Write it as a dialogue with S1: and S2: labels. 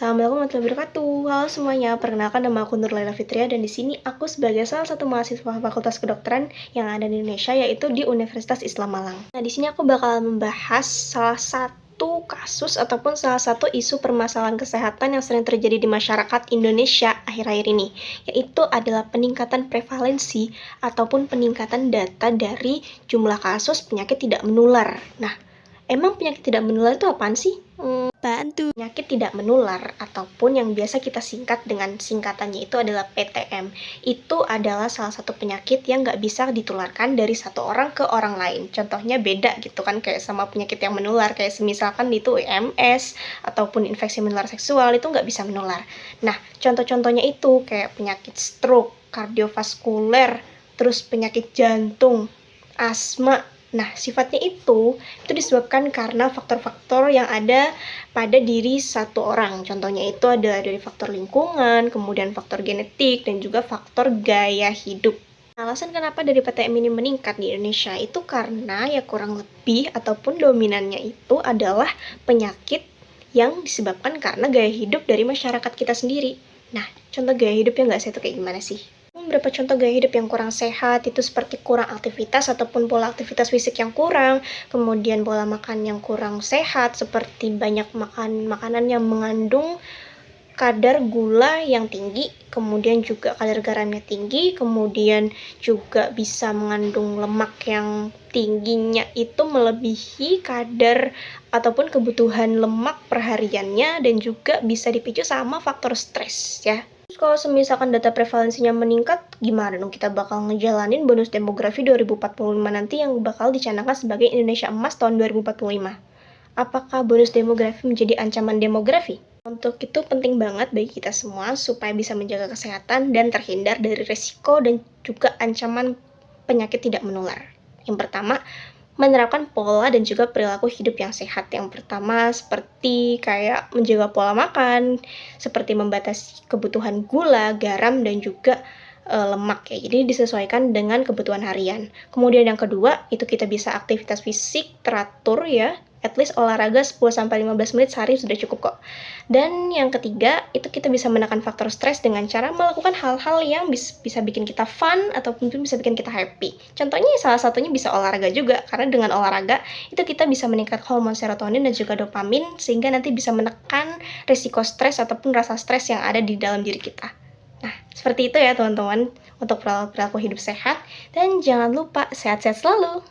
S1: Assalamualaikum warahmatullahi wabarakatuh. Halo semuanya, perkenalkan nama aku Nurlaila Fitria dan di sini aku sebagai salah satu mahasiswa Fakultas Kedokteran yang ada di Indonesia yaitu di Universitas Islam Malang. Nah, di sini aku bakal membahas salah satu kasus ataupun salah satu isu permasalahan kesehatan yang sering terjadi di masyarakat Indonesia akhir-akhir ini, yaitu adalah peningkatan prevalensi ataupun peningkatan data dari jumlah kasus penyakit tidak menular. Nah, emang penyakit tidak menular itu apaan sih? Penyakit tidak menular ataupun yang biasa kita singkat dengan singkatannya itu adalah PTM. Itu adalah salah satu penyakit yang nggak bisa ditularkan dari satu orang ke orang lain. Contohnya beda gitu kan, kayak sama penyakit yang menular, kayak misalkan itu EMS ataupun infeksi menular seksual itu nggak bisa menular. Nah, contoh-contohnya itu kayak penyakit stroke, kardiovaskuler, terus penyakit jantung, asma. Nah, sifatnya itu disebabkan karena faktor-faktor yang ada pada diri satu orang. Contohnya itu adalah dari faktor lingkungan, kemudian faktor genetik, dan juga faktor gaya hidup. Alasan kenapa dari PTM ini meningkat di Indonesia itu karena ya kurang lebih ataupun dominannya itu adalah penyakit yang disebabkan karena gaya hidup dari masyarakat kita sendiri. Nah, contoh gaya hidup yang nggak sehat itu kayak gimana sih? Beberapa contoh gaya hidup yang kurang sehat itu seperti kurang aktivitas ataupun pola aktivitas fisik yang kurang, kemudian pola makan yang kurang sehat seperti banyak makan makanan yang mengandung kadar gula yang tinggi, kemudian juga kadar garamnya tinggi, kemudian juga bisa mengandung lemak yang tingginya itu melebihi kadar ataupun kebutuhan lemak perhariannya, dan juga bisa dipicu sama faktor stres ya. Kalau misalkan data prevalensinya meningkat, gimana dong kita bakal ngejalanin bonus demografi 2045 nanti yang bakal dicanangkan sebagai Indonesia Emas tahun 2045? Apakah bonus demografi menjadi ancaman demografi? Untuk itu penting banget bagi kita semua supaya bisa menjaga kesehatan dan terhindar dari resiko dan juga ancaman penyakit tidak menular. Yang pertama, menerapkan pola dan juga perilaku hidup yang sehat. Yang pertama seperti kayak menjaga pola makan, seperti membatasi kebutuhan gula, garam, dan juga lemak ya. Jadi disesuaikan dengan kebutuhan harian. Kemudian yang kedua, itu kita bisa aktivitas fisik teratur ya. At least olahraga 10-15 menit sehari sudah cukup kok. Dan yang ketiga, itu kita bisa menekan faktor stres dengan cara melakukan hal-hal yang bisa bikin kita fun ataupun bisa bikin kita happy. Contohnya salah satunya bisa olahraga juga, karena dengan olahraga itu kita bisa meningkatkan hormon serotonin dan juga dopamin sehingga nanti bisa menekan risiko stres ataupun rasa stres yang ada di dalam diri kita. Nah, seperti itu ya teman-teman untuk perilaku hidup sehat, dan jangan lupa sehat-sehat selalu.